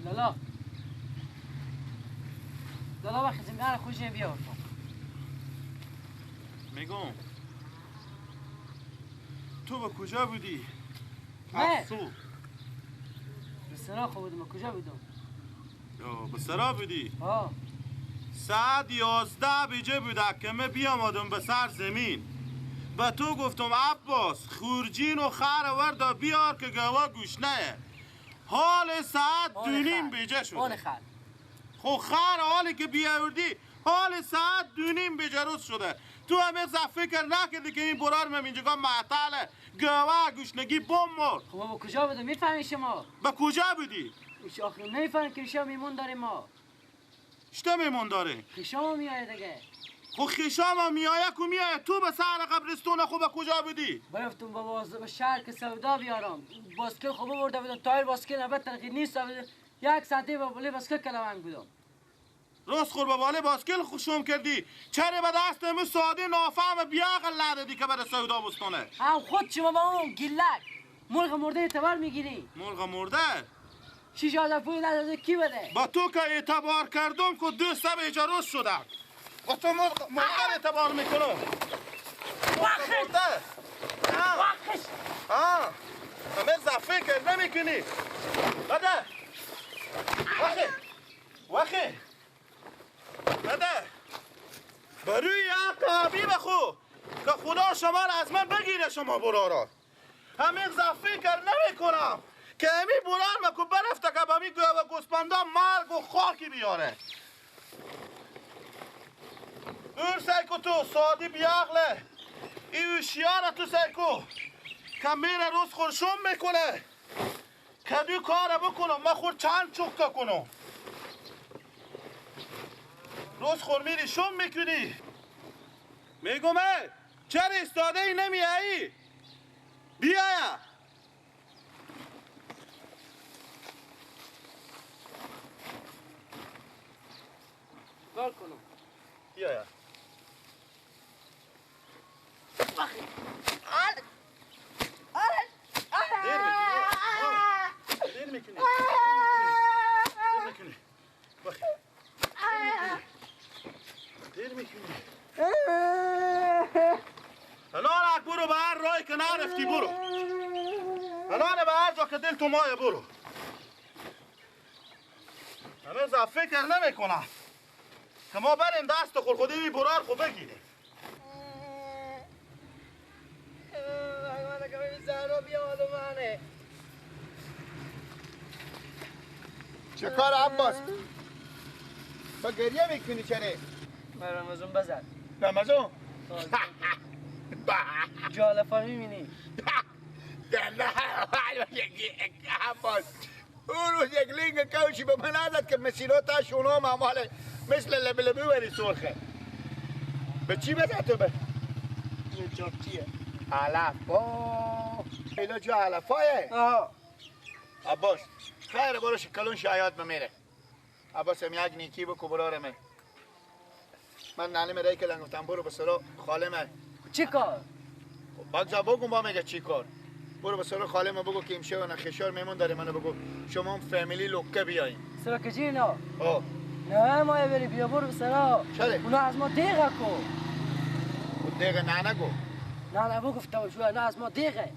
دلا دلا وقتی زمین خوشی بیار میگم تو به کجا بودی؟ نه تو به سراخ بودم کجا بودم؟ به سرا بودی؟ ها ساعت 11 بجه بوده که من بیامدم به سر زمین به تو گفتم عباس خورجین و خر وردا بیار که گوا گوشنه حال ساعت 2:30 بجه شده آن خر خو خر حالی که بیاوردی حال ساعت 2:30 بجه روز شده تو همه فکر نکردی که این برار من اینجا معطله گوا گوشنگی بم مرد خب ما با کجا بودم میفهمی شما؟ به کجا بودی؟ ایش آخر نمیفهمی که شما میمون داریم ما چطور میمون داره؟ خیشام میآید دیگه خو خیشام میآید که میآید تو به سر قبرستون خوب به کجا بودی؟ برفتم به شهر که سودا بیارم باسکل خوب برده بودم تایر باسکل نبت ترقی نیست یک ساعته با بله باسکل کلمنگ بودم روز خور به باله باسکل خوشم کردی چرا به دست امو ساده نافهم بیاقل ندادی که بره سودا بستونه هم خود شما با اون گلک مرغ مرده اعتبار میگیری مرغ مرده 6000 پول نداده کی بده با تو که اعتبار کردم که 200 بیجا روز شده با تو مرغ اعتبار میکنم وقت همه زفه کرد نمیکنی بده وخی بده بروی عقابی بخو که خدا شما را از من بگیره شما برارا همین زفه کرد نمیکنم که همین برار مکو برفته که با می گوسپندا مرگ و خاکی بیاره اور سیکو تو سادی بیاغله ای اوشیاره تو سیکو که میره روز خورشون میکنه کدو کار بکنم من خور چند چکه کنم روز خور میری شم میکنی میگم چرا استاده ای نمیایی بیایا کار کنم بیایا دیر میکنی دیر میکنی الان برو به هر راهی که نرفتی برو الان به هر جا که دل تو مایه برو همه زفه فکر نمیکنم که ما بریم دست خور خودی بی برار خود بگیریم چه کار عباس؟ با گریه میکنی چره؟ رمزون بزن رمزون؟ جالفا میبینی عباس اون روز یک لینگ کوشی به من عادت که مسیرات شونام عماله مثل لبلبی وری سرخه به چی بزن تو به؟ چاپچیه علفا ایلا جو علفایه؟ عباس خیر برو شکلون شاید بمیره عباس هم یک نیکی بکو برارمه من نانی میره که لنگفتم برو به سرا خالمه چی کار؟ بگذار بگم با میگه چی کار برو به سرا خالمه بگو که امشه و نخشار میمون داره منو بگو شما هم فامیلی لوکه بیایین سرا کجی نه؟ نه ما بری بیا برو سرا چله؟ اونا از ما دیگه کو دیگه نه نگو نه بگفته شو نه از ما دیگه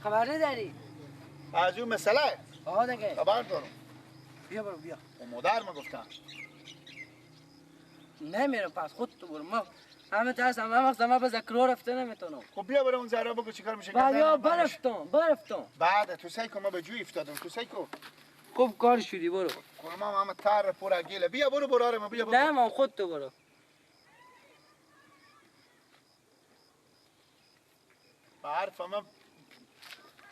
خبر نداری؟ از اون مسئله؟ دیگه خبر دارم بیا برو بیا و مادر ما گفتم نمیرم پس خود تو برو ما همه ترسم همه وقت ما به ذکرها رفته نمیتونم خب بیا برو اون زهرا بگو چیکار میشه بیا برفتم بعد تو سیکو ما به جوی افتادم تو سیکو خوب کار شدی برو ما همه تر پر گیله بیا برو براره ما بیا برو نه من خود تو برو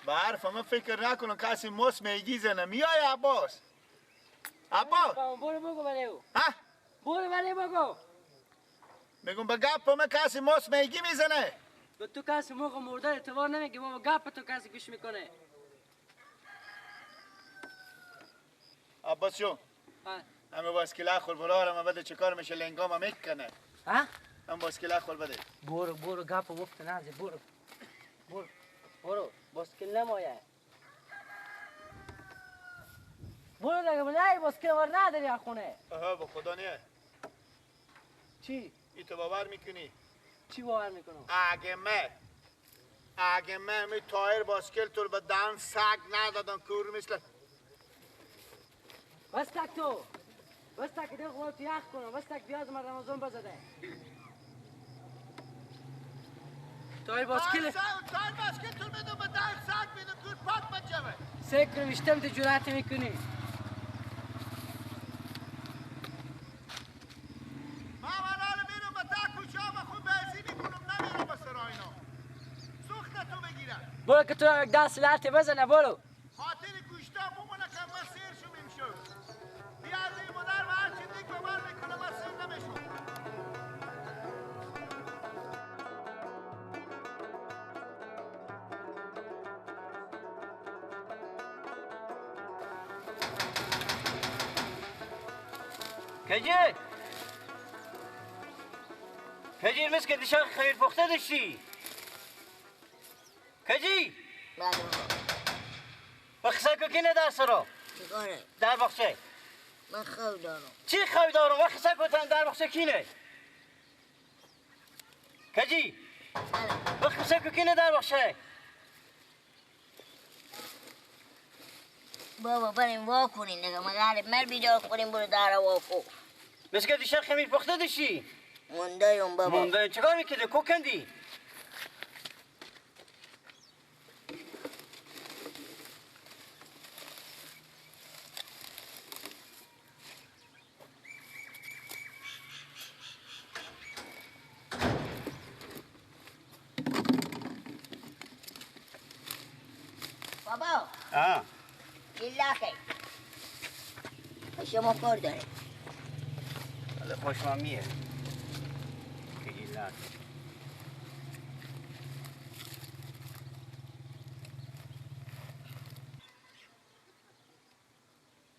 به حرف ما فکر نکنم کسی موس میگی زنه میای عباس عباس برو بگو برای او ها برو برای بگو میگم به گپ ما کسی موس میگی میزنه به تو کسی موقع مرده اعتبار نمیگه بابا گپ تو کسی گوش میکنه عباس جون همه باسکیلا خور برارم بده چه کار میشه لنگام میکنه ها هم باسکیلا خور بده برو گپ گفت نازی برو باسکل نمایه برو دیگه بله باسکل ور نداری خونه. آها با خدا نه. چی؟ ای تو باور میکنی؟ چی باور میکنم؟ اگه من می تایر باسکل تو رو به دهن سگ ندادم کور مثل بس تک تو بس تک دیگه خواه تو یخ کنم بس تک بیاز من رمضان بزده تایر باسکل تایر باسکل تو میدم به دهن سگ میدم کور پاک بچمه سکر میشتم تو جرأت میکنی من حالا میرم به تا کوچه و خود بنزین میکنم نمیرم به سراینا سوخت تو بگیرم برو که تو را یک دست لرته بزنه برو خاطر گوشتا بمونه که من سیر شو میمشو بیادی مادر و هرچی دیگ به من میکنه من سیر نمیشو کجی مسکه دیشان خیر پخته داشتی کجی بله بخصه که کی ندار سرا چیکاره؟ در بخشه من خواب دارم چی خواه دارم بخصه که در بخشه کی نه کجی بخصه که کی ندار بخشه بابا بریم وا کنین دیگه مغرب مر بیدار کنیم برو داره وا کن مسکه دیشان خمیر پخته داشتی مونده یم بابا مونده چیکار میکرده کو کندی بابا آه جلاخه شما کار داره حالا خوش من میه که ایلان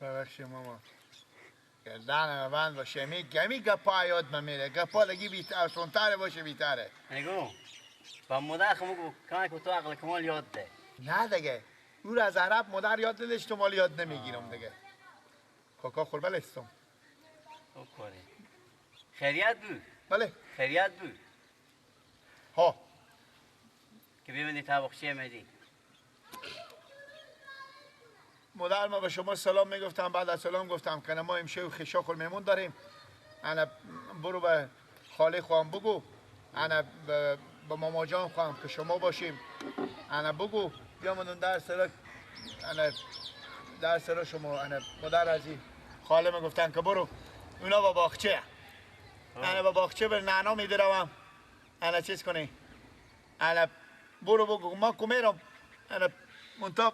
ببخشی ماما گردن بند باشه گمی گپا یاد میره گپا لگی بیتره باشه بیتره نگو با مادر خمو گو کمک تو عقل کمال یاد ده نه دیگه او را از عرب مادر یاد نداشت تو مال یاد نمیگیرم دیگه کاکا خوربل استم او کاره خیریت بود بله خیریت بود ها که بیمندی طبخچی مدی مادر ما به شما سلام میگفتم بعد از سلام گفتم که ما امشب خشاق میمون داریم انا برو به خاله خواهم بگو انا به ماما جان خواهم که شما باشیم انا بگو بیامدون در سر انا در سر شما انا مادر عزیز خاله ما گفتن که برو اونا با باغچه انا با باغچه به نعنا میدروم انا چیز کنی انا برو بگو ما کمیرم انا منطق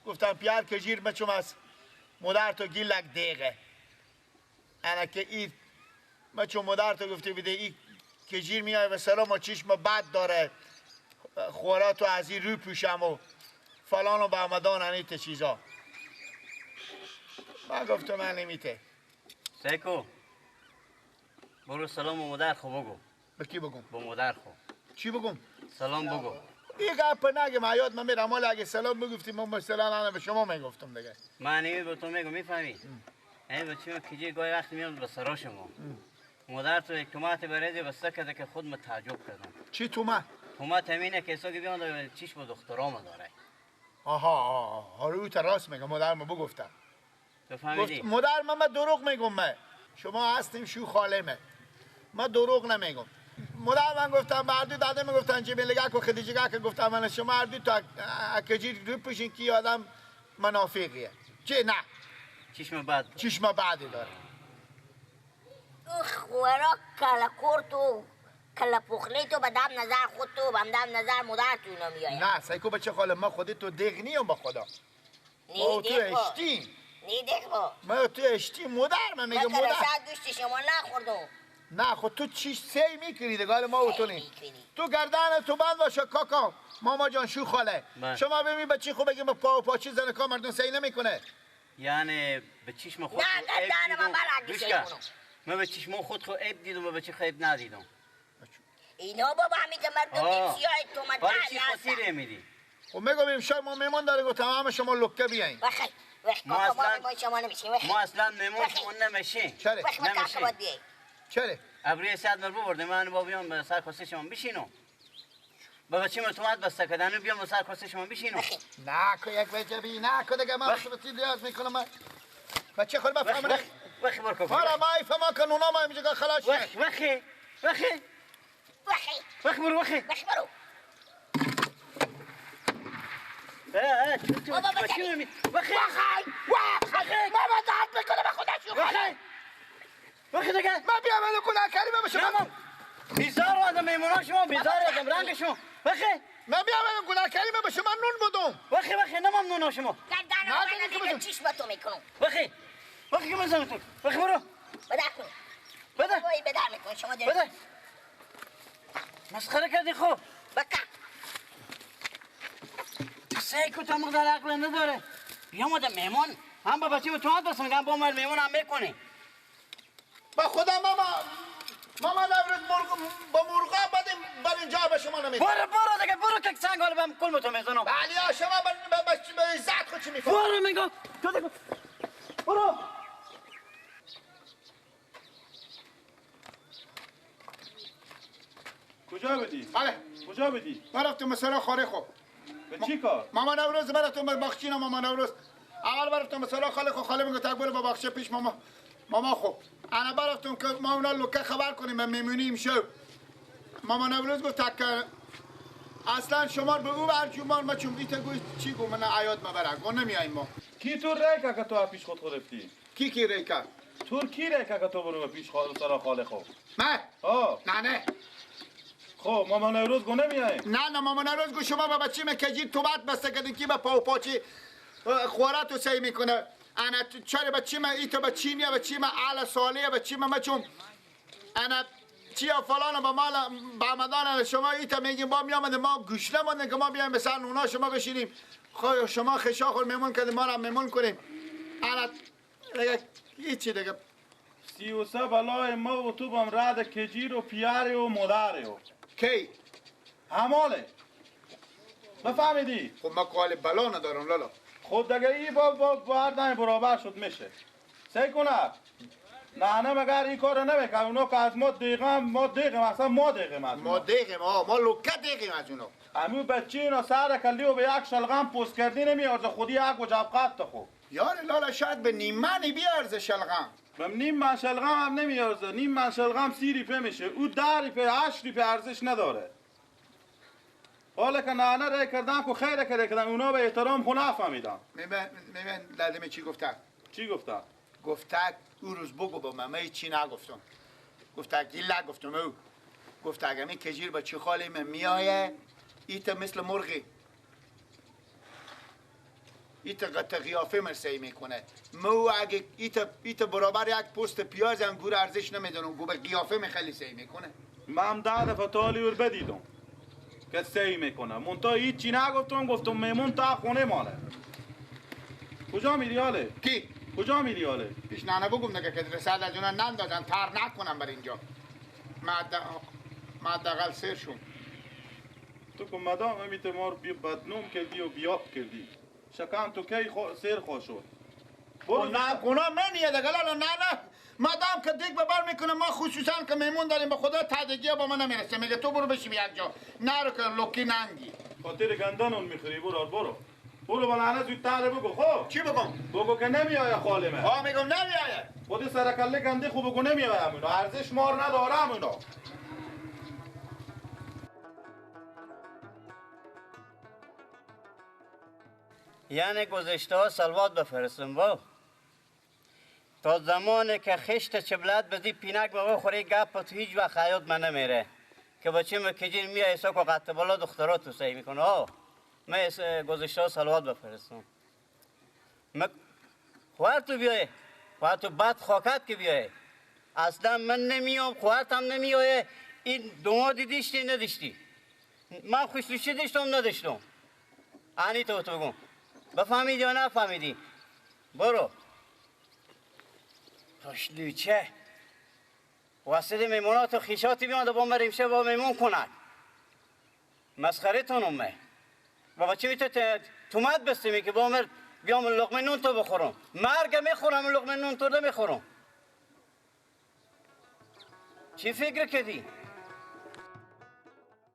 گفتم پیار کجیر بچم از مادر تو گیلک دیگه انا که این بچم مادر تو گفته بده این کجیر میای و سلام و چشم بد داره خوراتو از این روی پوشم و فلان و به آمدان انیت چیزا من گفتم من نمیته سیکو برو سلام و مادر خو بگو به کی بگم با مادر خو چی بگم سلام بگو این گپ نگم حیات من میرم حالا اگه سلام بگفتیم من مثلا انا به شما میگفتم دیگه من نمی به تو میگم میفهمی این بچه من کجی گاهی وقتی میام به سرا شما مادر تو یک تومات بریزی بسته کرده که خود متعجب کردم چی تومه تومات همینه که اصلا که بیان چشم دخترام داره آها روی راست میگم مادر ما بگفتم تو گفت فهمیدی مادر من دروغ میگم من شما هستیم شو خاله من دروغ نمیگم مادر من گفتم مردو داده میگفتن چه بلگا کو خدیجه که گفتم من شما مردو تا کجی رو پشین کی آدم منافقیه چه نه چشم بد چشم بعدی داره خورا کلا کورتو کلا پخلی تو به دم نظر خود تو به دم نظر مادر تو اینا میاید نه سایکو بچه خاله ما خودی تو دیگ نیم با خدا او تو اشتی نیده با ما تو اشتی مادر من میگم من مادر رسد گوشت شما نخوردم نه خود تو چی سی میکنی دگال ما و تو نیم تو گردن تو بند باشه کاکا ماما جان شو خاله شما ببین بچی خوب بگیم پا و پاچی زن کا مردون سی نمیکنه یعنی به چشم خود نه گردن من برعکس کنم من به چشم خود خود عیب دیدم و به چه عیب ندیدم اینا بابا همین که مردم سیاه تو من برای چی خاطر میدی خب میگم امشب ما میمون داره گفتم همه شما لکه بیاین بخیر و وش کاکا ما شما نمیشیم ما اصلا میمون شما نمیشیم. چرا؟ وش ما کاکا باید بیایی چرا؟ ابروی ساعت بر بردیم من با بیام به سر کرسی شما بشینم. با بچه متومت بسته کردن بیام به سر کرسی شما بشینم. نه که یک وجبی نه که دیگه من بسیار دیاز میکنم. بچه خود بفهمونه. وخی برکو. حالا ما ایفهمم که نونا ما اینجا خلاص شد. وخی. وخی برو وخی. وخی برو بابا بچه وخی. ماما داد میکنه به خدا شو. وخی دیگه. ما بیام اینو گناه کردیم به شما. بیزار آدم میمونا شما بیزار آدم رنگ شما. وخی. ما بیام اینو گناه کردیم به شما نون بدم. وخی نممنون شما. نه دیگه چشم تو میکنم وخی که مزنم تو. وخی برو. بده کن وای بده میکن شما دیگه بده. مسخره کردی خب. بکا سعی کو تو مقدار عقل نداره. بیام آدم میمون هم با بچه تو بس میگم با من میمون هم میکنی. با خدا ماما نورد با مرغا بدیم بر اینجا به شما نمیده. برو دیگه برو که سنگ حالا بهم کل تو میزنم. بله شما به عزت خود چی میفهمی؟ برو میگم تو دیگه برو. کجا بدی؟ بله کجا بدی؟ من رفتم مثلا خاله خو. به چی کار؟ ماما نوروز من رفتم به باغچینا ماما نوروز. اول رفتم مثلا خاله خو خاله میگه تا برو به باغچه پیش ماما خو. انا برفتم که ما اونا لوکه خبر کنیم میمونیم شو. ماما نوروز گفت که اصلا شما به او برجومان ما چون بیت گوی چی گو من عیاد مبرک گو نمیاییم ما. کی تو ریکا که تو پیش خود رفتی؟ کی ریکا؟ تو کی ریکا که تو برو پیش سرا خاله خو؟ من؟ نه خب ماما نوروز گو نمیاییم؟ نه ماما نوروز گو شما با بچه مکجی تو بعد بسته کردین کی با پا و پاچی خواراتو سعی میکنه. انا چرا بچه ما ایتا بچه نیا بچه ما اعلی سالیه بچه ما چون انا چیا فلان با مال بامدان شما ایتا میگیم با میامده ما گوش نمونده که ما بیایم بسر اونا شما بشینیم خب شما خشاخور میمون کردیم ما را میمون کنیم. انا دیگه هیچی دیگه 33 بلای ما و تو بام رد کجیر و پیاری و مداری و کی؟ هماله بفهمیدی؟ خب ما قال بلا ندارم لالا. خود دیگه ای با هر دنی برابر شد میشه سی کنه نه مگر این کار نمیکنه اونا که از ما دیگم اصلا ما دیگم از ما لوکه دیگیم از اونا. همون بچه اینا سر کلی و به یک شلغم پوست کردی نمیارزه خودی یک و جب قد خوب یار لالا شاید به نیمانی بیارزه شلغم. بهم نیم من شلغم هم نمیارزه. نیم من شلغم 30 روپیه میشه او 10 روپیه 8 روپیه ارزش نداره. حالا که نانه رای کردن که خیره کردن اونا به احترام خو نفهمیدن. میبین لازمه چی گفته؟ چی گفته؟ گفته او روز بگو با من چی نگفتم. گفته گیلا گفتم او. گفته اگه می کجیر با چی خالی من میایه ایتا مثل مرغی. ایتا قیافه مرسی میکنه. مو اگه ایتا برابر یک پوست پیاز هم گور ارزش نمیدونم گو به قیافه خیلی سی میکنه. من 10 دفعه تالی ور بدیدم که سی میکنه منتها هیچی نگفتم گفتم میمون تا خونه ماله. کجا میری حاله؟ کی؟ کجا میری حاله؟ پیش نانه بگم دیگه که رسال از اونا نندازن تر نکنم بر اینجا. ما دقل سیر شون. تو که مدام امیت ما رو بدنوم کردی و بیاب کردی شکم تو کی سیر خوش شد برو نه گناه منیه دیگه لالا نه مدام که دیگ ببر میکنه ما خصوصا که میمون داریم به خدا تدگیه با ما نمیرسه میگه تو برو بشیم یک جا نرو که لوکی ننگی خاطر گندانون میخوری برو با لعنه زودتر بگو خب چی بگم؟ بگو که نمیآیه خالمه ها میگم نمیآیه خودی سرکله گنده خوب بگو نمیآیه همونو ارزش مار نداره همونو یعنی گذشته ها سلوات بفرستم با تا زمانی که خشت چبلت بدی پینک بابا خوری گپ تو هیچ وقت حیات من نمیره که بچه مکجین میای ایسا که قطع بالا دخترات تو سعی میکنه من گذشته ها سلوات بفرستم خواه تو بیای خواه تو بد خاکت که بیای اصلا من نمیام خواه هم نمیای این دومادی دیشتی ندیشتی من خوشلوشی دیشتم ندیشتم انی تو بگم بفهمیدی یا نفهمیدی برو خوشلوچه واسه میمونات و خیشاتی بیان با من ریمشه با میمون کنن مسخره تونم با بچه میتونه تومت بستیمی که با من بیام لقمه نون تو بخورم. مرگ میخورم لقمه نون تو نمیخورم. چی فکر کردی؟